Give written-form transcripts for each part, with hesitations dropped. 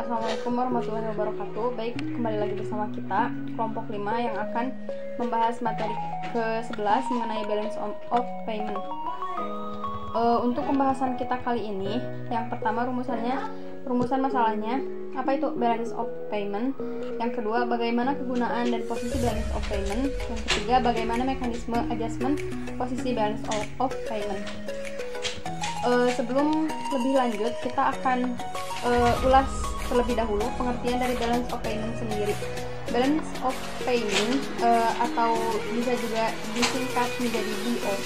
Assalamualaikum warahmatullahi wabarakatuh. Baik, kembali lagi bersama kita kelompok 5 yang akan membahas materi ke-11 mengenai balance of payment. Untuk pembahasan kita kali ini, yang pertama rumusan masalahnya, apa itu balance of payment. Yang kedua, bagaimana kegunaan dan posisi balance of payment. Yang ketiga, bagaimana mekanisme adjustment posisi balance of payment. Sebelum lebih lanjut, kita akan ulas terlebih dahulu pengertian dari balance of payment sendiri. Balance of payment atau bisa juga disingkat menjadi BOP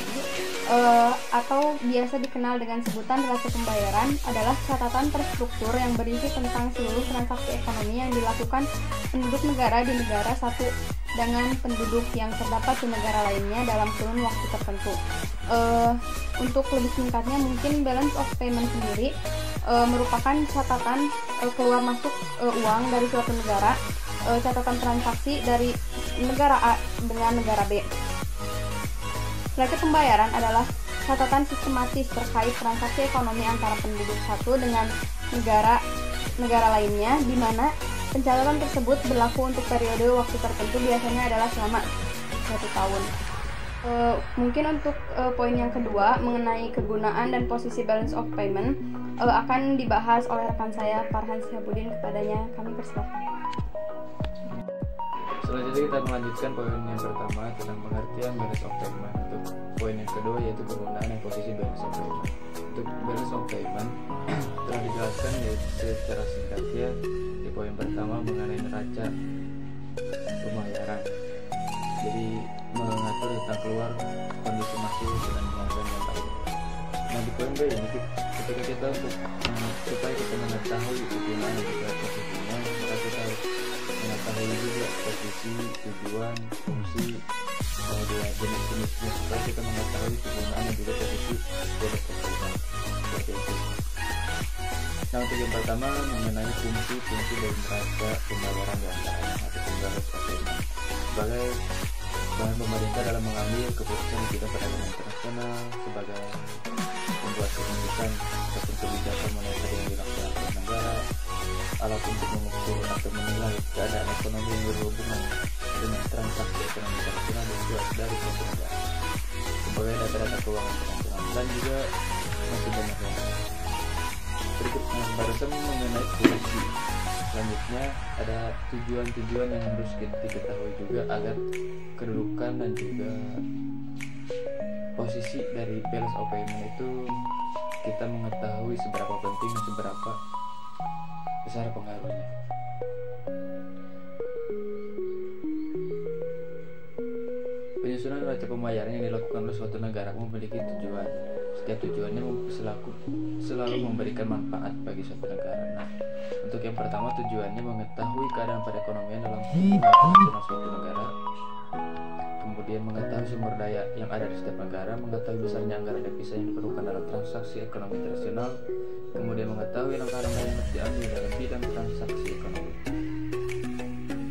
atau biasa dikenal dengan sebutan neraca pembayaran adalah catatan terstruktur yang berisi tentang seluruh transaksi ekonomi yang dilakukan penduduk negara di negara satu dengan penduduk yang terdapat di negara lainnya dalam kurun waktu tertentu. Untuk lebih singkatnya, mungkin balance of payment sendiri merupakan catatan keluar masuk uang dari suatu negara, catatan transaksi dari negara A dengan negara B. Neraca pembayaran adalah catatan sistematis terkait transaksi ekonomi antara penduduk satu dengan negara lainnya, di mana pencatatan tersebut berlaku untuk periode waktu tertentu, biasanya adalah selama 1 tahun. Mungkin untuk poin yang kedua mengenai kegunaan dan posisi balance of payment akan dibahas oleh rekan saya Farhan Syahbudin. Kepadanya kami persilakan. Selanjutnya kita melanjutkan poin yang pertama tentang pengertian balance of payment. Untuk poin yang kedua yaitu kegunaan dan posisi balance of payment. Untuk balance of payment telah dijelaskan secara singkatnya di poin pertama mengenai neraca pembayaran. Jadi mengatur tentang keluar, kondisi masuk, dan pengeluaran yang lain. Nah, di poin B ini ketika kita supaya kita mengetahui kegunaan dan juga posisinya, maka kita harus mengetahui juga posisi, tujuan, fungsi, kemudian jenis-jenisnya, supaya kita mengetahui kegunaan dan juga posisi dari kegunaan seperti itu. Nah, untuk yang pertama mengenai fungsi dari neraca pembayaran di antaranya atau balance of payment. Sebagai bahan pemerintah dalam mengambil keputusan di bidang perdagangan internasional, sebagai membuat keputusan ataupun kebijakan moneter yang dilaksanakan negara, alat untuk mengukur atau menilai keadaan ekonomi yang berhubungan dengan transaksi ekonomi internasional dan juga dari suatu negara, sebagai data-data keuangan internasional, dan juga masih banyak yang lain. Berikutnya barusan mengenai fungsi. Selanjutnya ada tujuan-tujuan yang harus kita ketahui juga agar kedudukan dan juga posisi dari balance of payment itu kita mengetahui seberapa penting dan seberapa besar pengaruhnya. Penyusunan neraca pembayaran yang dilakukan oleh suatu negara memiliki tujuan. Setiap tujuannya selalu memberikan manfaat bagi suatu negara. Nah, untuk yang pertama tujuannya mengetahui keadaan perekonomian dalam nasional suatu negara, kemudian mengetahui sumber daya yang ada di setiap negara, mengetahui besarnya anggaran devisa yang diperlukan dalam transaksi ekonomi internasional, kemudian mengetahui langkah-langkah yang harus diambil dalam bidang transaksi ekonomi.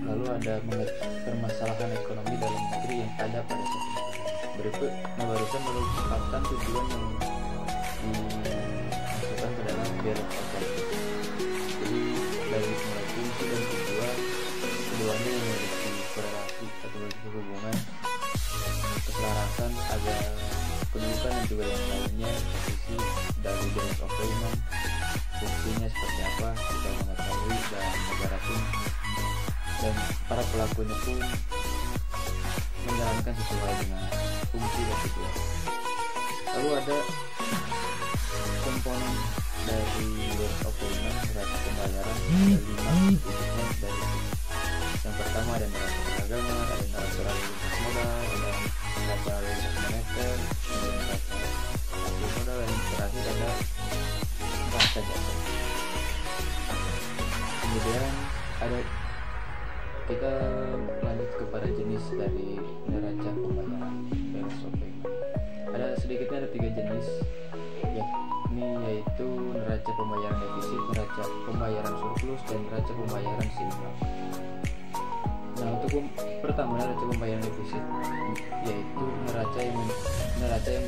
Lalu ada permasalahan ekonomi dalam negeri yang ada pada saat itu. Berikut barusan merupakan tujuan yang dimasukkan ke dalam balance of payment. Jadi dari mulai fungsi dan tujuan, keduanya memiliki korelasi atau memiliki hubungan keselarasan agar kedudukan dan juga yang lainnya, posisi dari balance of payment, fungsinya seperti apa kita mengetahui, dan negara pun dan para pelakunya pun menjalankan sesuai dengan fungsi dan tujuan. Lalu ada komponen dari balance of payment, neraca pembayaran, ada 5 titiknya. Dari yang pertama ada neraca perdagangan, ada neraca lalu lintas modal, ada neraca lalu lintas moneter, ada neraca aktif modal, dan terakhir ada neraca jasa. Kemudian ada kita lanjut kepada jenis dari neraca pembayaran balance of payment. Ada sedikitnya ada 3 jenis, yaitu neraca pembayaran defisit, neraca pembayaran surplus, dan neraca pembayaran seimbang. Nah, untuk pertama neraca pembayaran defisit, yaitu neraca yang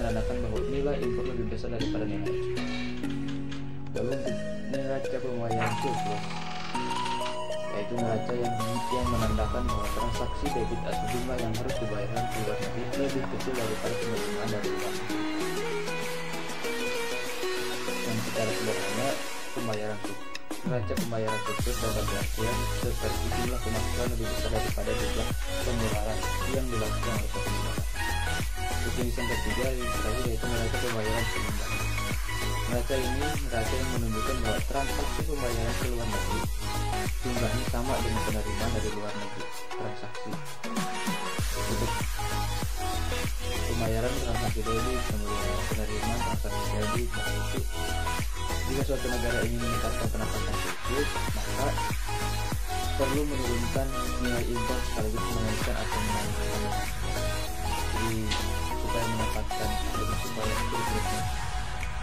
menandakan bahwa nilai impor lebih besar daripada nilai ekspor. Lalu untuk neraca pembayaran surplus, yaitu neraca yang menandakan bahwa transaksi debit atau jumlah yang harus dibayarkan ke luar negeri lebih kecil daripada penerimaan dari luar negeri. Dan secara sederhana, neraca pembayaran sukses dapat diartikan seperti jumlah pemasukan lebih besar daripada jumlah pengeluaran yang dilakukan oleh suatu negara. Jenis yang ketiga yaitu neraca pembayaran seimbang. Neraca ini neraca yang menunjukkan bahwa transaksi pembayaran ke luar negeri jumlahnya sama dengan penerimaan dari luar negeri transaksi. Untuk pembayaran transaksi debit, kemudian penerimaan transaksi debit, itu jika suatu negara ingin meningkatkan pendapatan surplus, maka perlu menurunkan nilai impor sekaligus menaikkan atau menaikkan. Jadi supaya mendapatkan supaya surplusnya,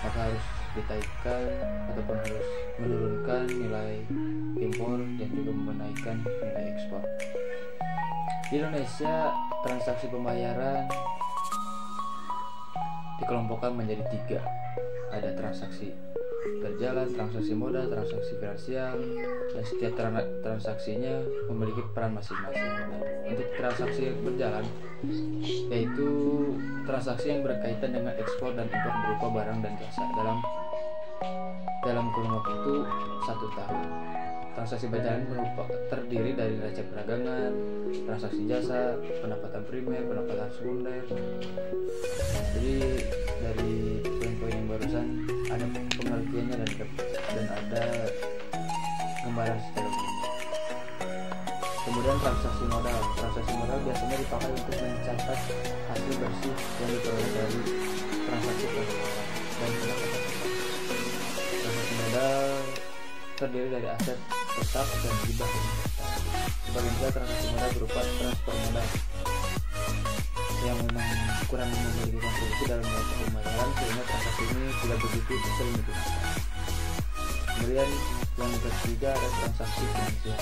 maka harus ditaikkan ataupun harus menurunkan nilai impor dan juga menaikkan nilai ekspor. Di Indonesia, transaksi pembayaran dikelompokkan menjadi 3. Ada transaksi berjalan, transaksi modal, transaksi finansial, dan setiap transaksinya memiliki peran masing-masing. Untuk transaksi berjalan, yaitu transaksi yang berkaitan dengan ekspor dan impor berupa barang dan jasa dalam kurun waktu 1 tahun. Transaksi berjalan terdiri dari neraca perdagangan, transaksi jasa, pendapatan primer, pendapatan sekunder. Jadi dari poin-poin yang barusan ada pengertiannya dan ada gambaran secara umum. Kemudian transaksi modal biasanya dipakai untuk mencatat hasil bersih yang diperoleh dari transaksi pengeluaran dan pendapatan. Transaksi modal terdiri dari aset tetap dan hibah. Sebagian besar transaksi modal berupa transfer modal yang memang kurang memiliki kontribusi dalam neraca pembayaran sehingga transaksi ini tidak begitu sering digunakan. Kemudian yang ketiga ada transaksi finansial.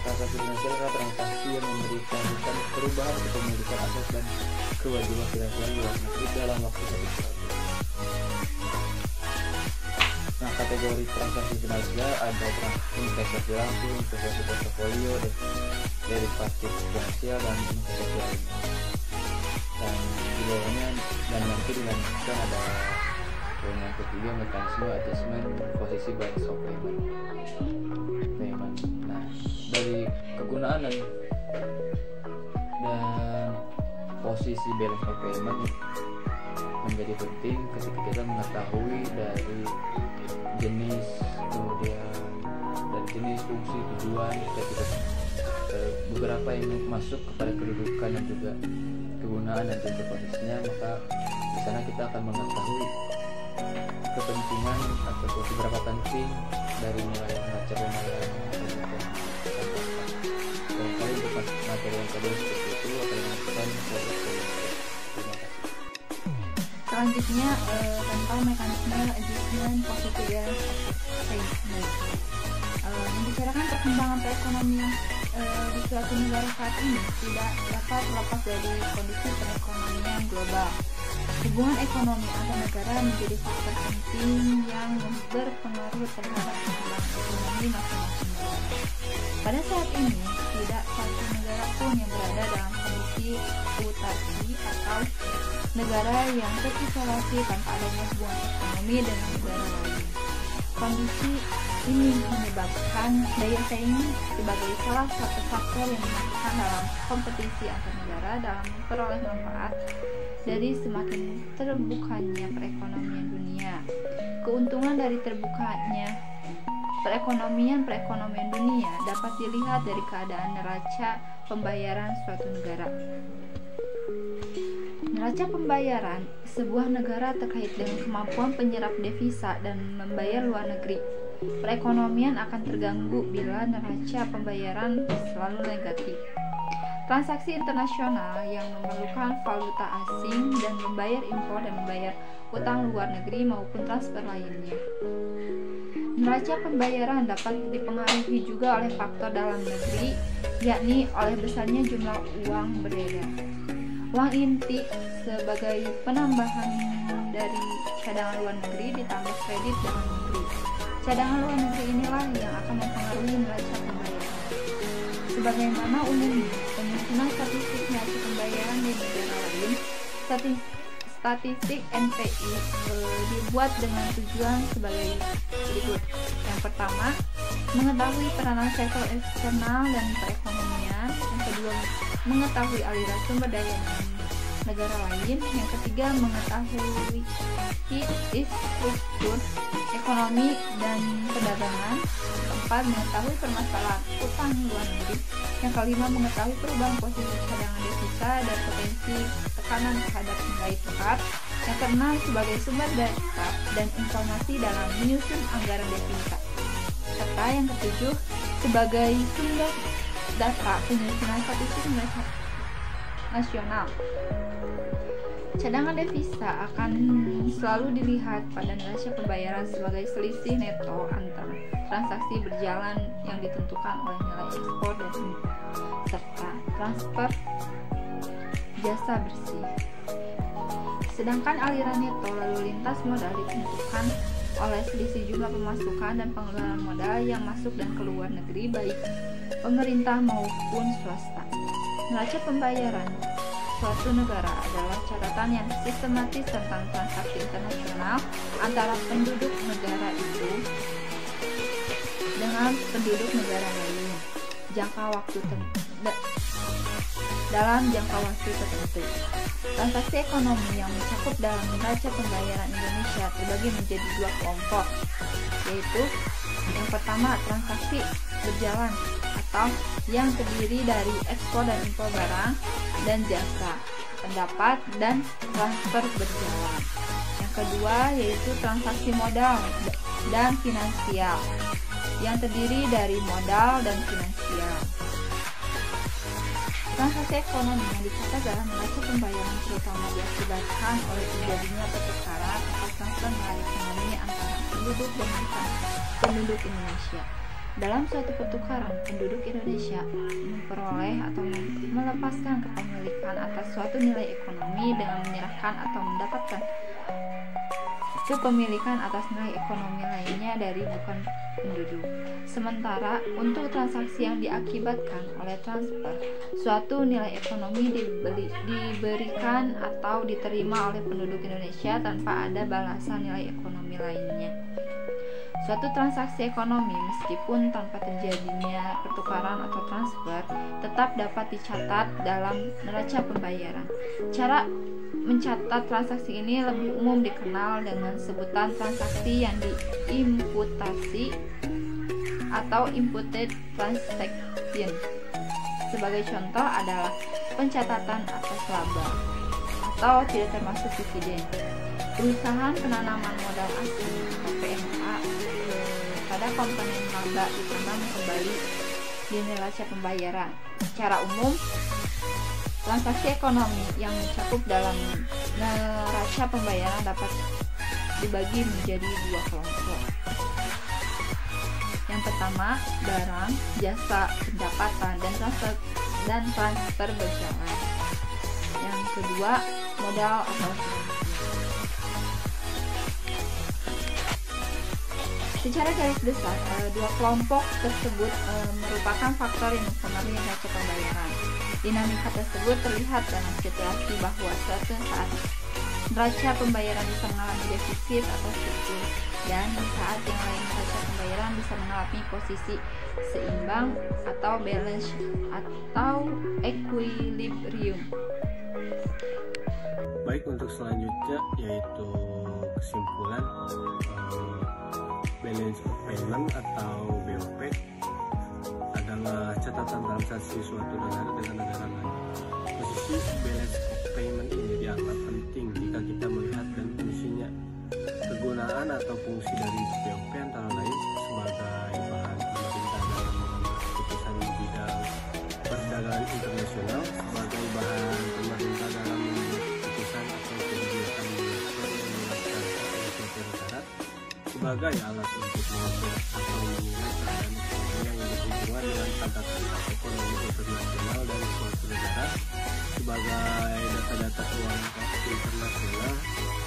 Transaksi finansial adalah transaksi yang memberikan perubahan kepemilikan aset dan kewajiban finansial luar negeri dalam waktu tertentu. Nah, kategori transaksi finansial ada investasi langsung, investasi portofolio, derivatif finansial, dan investasi lainnya. Dan di bawahnya dan nanti dilanjutkan ada poin yang ketiga, mekanisme adjustment posisi balance of payment. Nah, dari kegunaan dan posisi balance of payment menjadi penting ketika kita mengetahui dari jenis, kemudian dari jenis, fungsi, tujuan, ketika beberapa yang masuk kepada kedudukan dan juga kegunaan dan juga posisinya, maka di sana kita akan mengetahui kepentingan atau seberapa penting dari nilai neraca pembayaran yang kita tambahkan. Barangkali untuk materi yang kedua seperti itu akan dilakukan oleh terima kasih. Selanjutnya tentang mekanisme adjustment positive balance of payment. Membicarakan perkembangan perekonomian di suatu negara saat ini tidak dapat terlepas dari kondisi perekonomian global. Hubungan ekonomi antar negara menjadi faktor penting yang berpengaruh terhadap perkembangan ekonomi masing-masing negara. Pada saat ini, tidak satu negara pun yang berada dalam kondisi autarki atau negara yang terisolasi tanpa adanya hubungan ekonomi dengan negara lain. Kondisi ini menyebabkan daya saing sebagai salah satu faktor yang dimasukkan dalam kompetisi antar negara dalam memperoleh manfaat dari semakin terbukanya perekonomian dunia. Keuntungan dari terbukanya perekonomian dunia dapat dilihat dari keadaan neraca pembayaran suatu negara. Neraca pembayaran sebuah negara terkait dengan kemampuan penyerap devisa dan membayar luar negeri. Perekonomian akan terganggu bila neraca pembayaran selalu negatif. Transaksi internasional yang memerlukan valuta asing dan membayar impor dan membayar utang luar negeri maupun transfer lainnya. Neraca pembayaran dapat dipengaruhi juga oleh faktor dalam negeri, yakni oleh besarnya jumlah uang beredar. Uang inti sebagai penambahan dari cadangan luar negeri ditambah kredit dalam negeri. Cadangan luar negeri inilah yang akan mempengaruhi neraca pembayaran. Sebagaimana umumnya, penyusunan statistik neraca pembayaran di negara lain, statistik NPI dibuat dengan tujuan sebagai berikut. Yang pertama, mengetahui peranan sektor eksternal dan perekonomian. Yang kedua, mengetahui aliran sumber daya dengan negara lain. Yang ketiga, mengetahui struktur ekonomi dan perdagangan. Yang keempat, mengetahui permasalahan utang luar negeri. Yang kelima, mengetahui perubahan posisi cadangan devisa dan potensi tekanan terhadap nilai tukar. Yang keenam, sebagai sumber data dan informasi dalam menyusun anggaran devisa. Serta yang ketujuh, sebagai sumber data penyusunan statistik nasional. Cadangan devisa akan selalu dilihat pada neraca pembayaran sebagai selisih neto antara transaksi berjalan yang ditentukan oleh nilai ekspor dan serta transfer jasa bersih. Sedangkan aliran neto lalu lintas modal ditentukan oleh selisih jumlah pemasukan dan pengeluaran modal yang masuk dan keluar negeri baik pemerintah maupun swasta. Neraca pembayaran suatu negara adalah catatan yang sistematis tentang transaksi internasional antara penduduk negara itu dengan penduduk negara lain dalam jangka waktu tertentu. Transaksi ekonomi yang mencakup dalam neraca pembayaran Indonesia terbagi menjadi dua kelompok, yaitu yang pertama transaksi berjalan atau yang terdiri dari ekspor dan impor barang dan jasa, pendapat dan transfer berjalan. Yang kedua yaitu transaksi modal dan finansial yang terdiri dari modal dan finansial. Transaksi ekonomi yang dicatat dalam neraca pembayaran terutama diakibatkan oleh terjadinya pertukaran atau transfer nilai ekonomi antara penduduk dengan penduduk Indonesia. Dalam suatu pertukaran, penduduk Indonesia memperoleh atau melepaskan kepemilikan atas suatu nilai ekonomi dengan menyerahkan atau mendapatkan kepemilikan atas nilai ekonomi lainnya dari bukan penduduk. Sementara untuk transaksi yang diakibatkan oleh transfer, suatu nilai ekonomi diberikan atau diterima oleh penduduk Indonesia tanpa ada balasan nilai ekonomi lainnya. Suatu transaksi ekonomi meskipun tanpa terjadinya pertukaran atau transfer tetap dapat dicatat dalam neraca pembayaran. Cara mencatat transaksi ini lebih umum dikenal dengan sebutan transaksi yang diimputasi atau imputed transaction. Sebagai contoh adalah pencatatan atas laba atau tidak termasuk dividen. Perusahaan penanaman modal asing atau PMA pada komponen laba ditanam kembali di neraca pembayaran. Secara umum, transaksi ekonomi yang mencakup dalam neraca pembayaran dapat dibagi menjadi dua kelompok. Yang pertama, barang, jasa, pendapatan, dan transfer berjalan. Yang kedua, modal atau finansial. Secara garis besar, dua kelompok tersebut merupakan faktor yang mempengaruhi neraca pembayaran. Dinamika tersebut terlihat dalam situasi bahwa suatu saat neraca pembayaran bisa mengalami defisit atau surplus, dan di saat yang lain neraca pembayaran bisa mengalami posisi seimbang atau balance atau equilibrium. Baik, untuk selanjutnya yaitu kesimpulan balance of payment atau BOP adalah catatan transaksi suatu negara dengan negara lain. Posisi balance of payment ini dianggap penting jika kita melihat dan fungsinya. Kegunaan atau fungsi dari BOP antara lain sebagai bahan pemerintah dalam mengambil keputusan di bidang perdagangan internasional, sebagai bahan pemerintah dalam mengambil keputusan atau kebijakan moneter yang dilakukan oleh suatu negara, sebagai alat untuk mengukur atau menilai keadaan ekonomi yang berhubungan dengan tanda-tanda ekonomi internasional dari suatu negara, sebagai data-data keuangan internasional,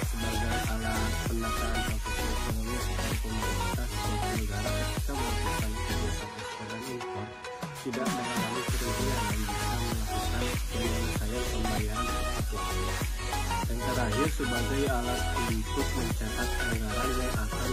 sebagai alat penataan transaksi ekonomi atau pemerintah suatu negara ketika melakukan kebijakan ekspor dan impor, tidak mengalami terakhir sebagai alat untuk mencatat anggaran yang akan